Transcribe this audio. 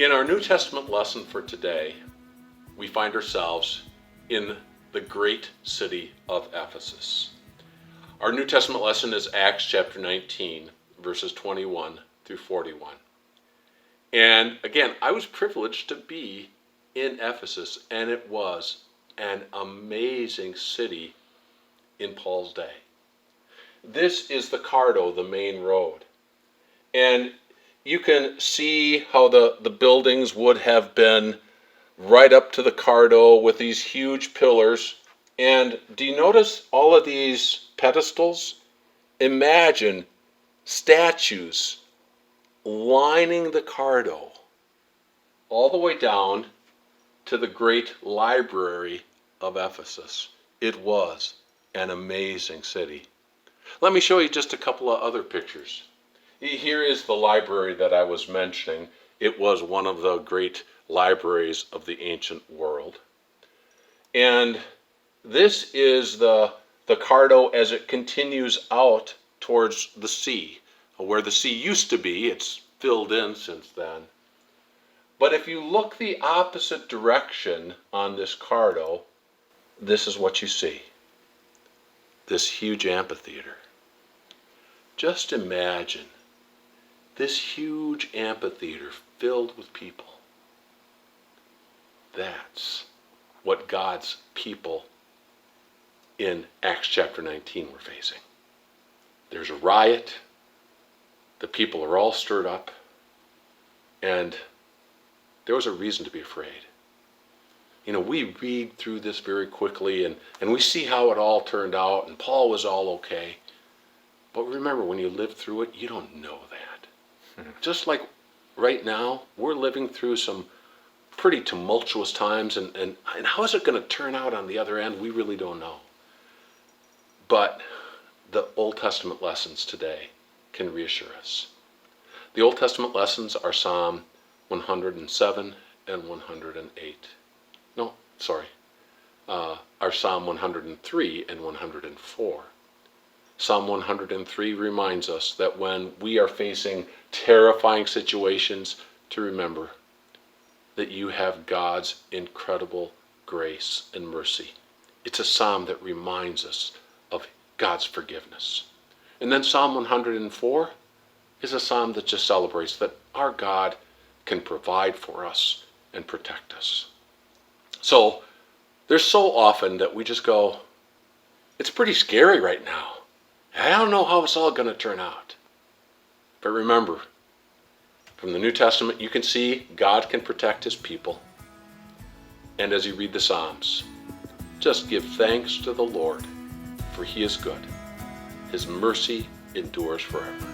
In our New Testament lesson for today, we find ourselves in the great city of Ephesus. Our New Testament lesson is Acts chapter 19, verses 21 through 41. And again, I was privileged to be in Ephesus, and it was an amazing city in Paul's day. This is the Cardo, the main road. And you can see how the buildings would have been right up to the Cardo with these huge pillars. And do you notice all of these pedestals? Imagine statues lining the Cardo all the way down to the great library of Ephesus. It was an amazing city. Let me show you just a couple of other pictures. Here is the library that I was mentioning. It was one of the great libraries of the ancient world. And this is the Cardo as it continues out towards the sea. Where the sea used to be, it's filled in since then. But if you look the opposite direction on this Cardo, this is what you see. This huge amphitheater. Just imagine this huge amphitheater filled with people. That's what God's people in Acts chapter 19 were facing. There's a riot. The people are all stirred up. And there was a reason to be afraid. You know, we read through this very quickly and we see how it all turned out and Paul was all okay. But remember, when you live through it, you don't know that. Just like right now, we're living through some pretty tumultuous times, and how is it going to turn out on the other end? We really don't know. But the Old Testament lessons today can reassure us. The Old Testament lessons are Psalm 107 and 108. No, sorry. Are Psalm 103 and 104. Psalm 103 reminds us that when we are facing terrifying situations, to remember that you have God's incredible grace and mercy. It's a psalm that reminds us of God's forgiveness. And then Psalm 104 is a psalm that just celebrates that our God can provide for us and protect us. So there's so often that we just go, it's pretty scary right now. I don't know how it's all going to turn out. But remember, from the New Testament, you can see God can protect his people. And as you read the Psalms, just give thanks to the Lord, for he is good. His mercy endures forever.